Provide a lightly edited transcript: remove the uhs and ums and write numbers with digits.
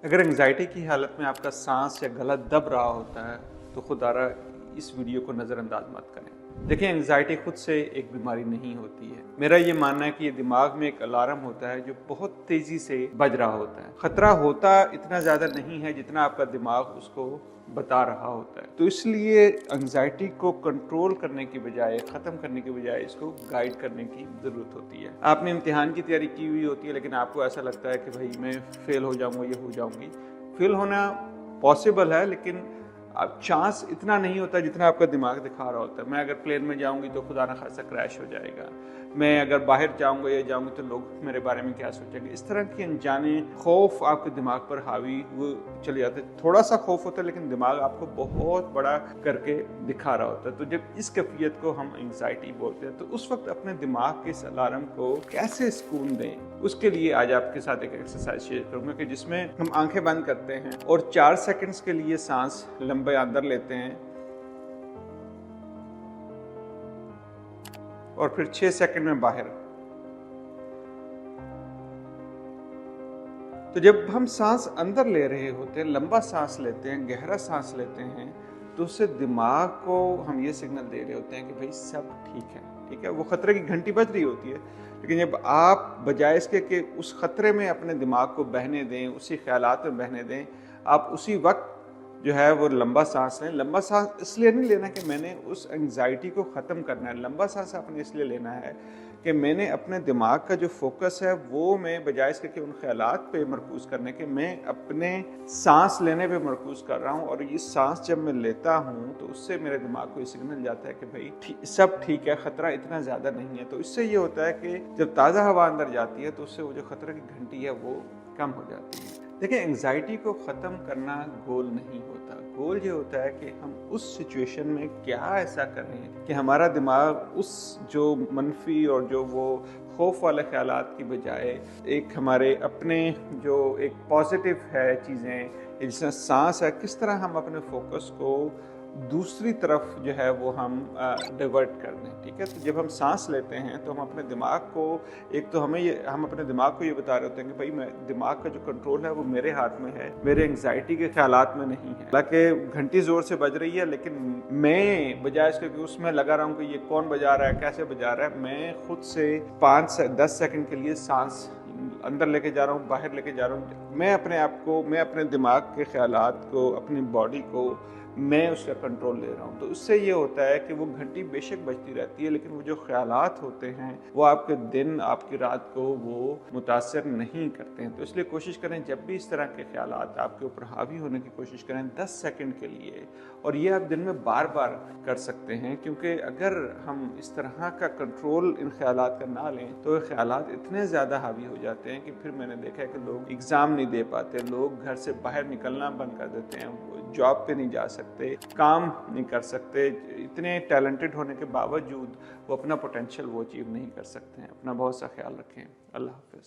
अगर एंग्जाइटी की हालत में आपका सांस या गला दब रहा होता है तो खुदारा इस वीडियो को नज़रअंदाज मत करें। देखिए, एंग्जाइटी खुद से एक बीमारी नहीं होती है। मेरा ये मानना है कि ये दिमाग में एक अलार्म होता है जो बहुत तेजी से बज रहा होता है। खतरा होता इतना ज़्यादा नहीं है जितना आपका दिमाग उसको बता रहा होता है। तो इसलिए एंग्जाइटी को कंट्रोल करने की बजाय, ख़त्म करने की बजाय इसको गाइड करने की ज़रूरत होती है। आपने इम्तिहान की तैयारी की हुई होती है लेकिन आपको ऐसा लगता है कि भाई मैं फेल हो जाऊँगा, ये हो जाऊँगी। फेल होना पॉसिबल है लेकिन अब चांस इतना नहीं होता जितना आपका दिमाग दिखा रहा होता है। मैं अगर प्लेन में जाऊंगी तो खुदा ना खासा क्रैश हो जाएगा। मैं अगर बाहर जाऊंगा या जाऊंगी तो लोग मेरे बारे में क्या सोचेंगे। इस तरह के अनजाने खौफ आपके दिमाग पर हावी वो चले जाते हैं। थोड़ा सा खौफ होता है लेकिन दिमाग आपको बहुत बड़ा करके दिखा रहा होता है। तो जब इस कैफियत को हम एंग्जाइटी बोलते हैं तो उस वक्त अपने दिमाग के इस अलार्म को कैसे सुकून दें, उसके लिए आज आपके साथ एक एक्सरसाइज शेयर करूंगा कि जिसमें हम आंखें बंद करते हैं और 4 सेकंड्स के लिए सांस लंबे अंदर लेते हैं और फिर 6 सेकंड में बाहर। तो जब हम सांस अंदर ले रहे होते हैं, लंबा सांस लेते हैं, गहरा सांस लेते हैं, तो उससे दिमाग को हम ये सिग्नल दे रहे होते हैं कि भाई सब ठीक है, ठीक है। वो खतरे की घंटी बज रही होती है लेकिन जब आप बजाय इसके कि उस खतरे में अपने दिमाग को बहने दें, उसी ख्यालात में बहने दें, आप उसी वक्त जो है वो लंबा सांस लें। लंबा सांस इसलिए नहीं लेना कि मैंने उस एंग्जाइटी को ख़त्म करना है। लंबा सांस आपने इसलिए लेना है कि मैंने अपने दिमाग का जो फोकस है वो मैं बजाय इसके कि उन ख्यालात पे मरकूज़ करने के, मैं अपने सांस लेने पे मरकूज़ कर रहा हूँ। और ये सांस जब मैं लेता हूँ तो उससे मेरे दिमाग को ये सिग्नल जाता है कि भाई सब ठीक है, ख़तरा इतना ज़्यादा नहीं है। तो इससे ये होता है कि जब ताज़ा हवा अंदर जाती है तो उससे वो जो खतरे की घंटी है वो कम हो जाती है। देखिए, एंग्जाइटी को ख़त्म करना गोल नहीं होता। गोल ये होता है कि हम उस सिचुएशन में क्या ऐसा करें कि हमारा दिमाग उस जो मनफी और जो वो खौफ वाले ख्यालात की बजाय एक हमारे अपने जो एक पॉजिटिव है चीज़ें, जैसे सांस है, किस तरह हम अपने फोकस को दूसरी तरफ जो है वो हम डाइवर्ट कर दें। ठीक है, तो जब हम सांस लेते हैं तो हम अपने दिमाग को, एक तो हम अपने दिमाग को ये बता रहे होते हैं कि भाई मैं दिमाग का जो कंट्रोल है वो मेरे हाथ में है, मेरे एंग्जाइटी के ख्यालात में नहीं है। हालांकि घंटी जोर से बज रही है लेकिन मैं बजाय इसके कि उसमें लगा रहा हूँ कि ये कौन बजा रहा है, कैसे बजा रहा है, मैं खुद से 5 से 10 सेकंड के लिए सांस अंदर लेके जा रहा हूँ, बाहर लेके जा रहा हूँ। मैं अपने आप को, मैं अपने दिमाग के ख्यालात को, अपनी बॉडी को मैं उसका कंट्रोल ले रहा हूँ। तो उससे ये होता है कि वो घंटी बेशक बजती रहती है लेकिन वो जो ख्यालात होते हैं वो आपके दिन, आपकी रात को वो मुतासर नहीं करते हैं। तो इसलिए कोशिश करें जब भी इस तरह के ख्यालात आपके ऊपर हावी होने की कोशिश करें 10 सेकंड के लिए, और ये आप दिन में बार बार कर सकते हैं। क्योंकि अगर हम इस तरह का कंट्रोल इन ख्यालात का ना लें तो ये ख्यालात इतने ज़्यादा हावी हो जाते हैं कि फिर मैंने देखा है कि लोग एग्ज़ाम नहीं दे पाते, लोग घर से बाहर निकलना बंद कर देते हैं, जॉब पे नहीं जा सकते, काम नहीं कर सकते। इतने टैलेंटेड होने के बावजूद वो अपना पोटेंशियल वो अचीव नहीं कर सकते हैं। अपना बहुत सा ख्याल रखें। अल्लाह हाफ़िज़।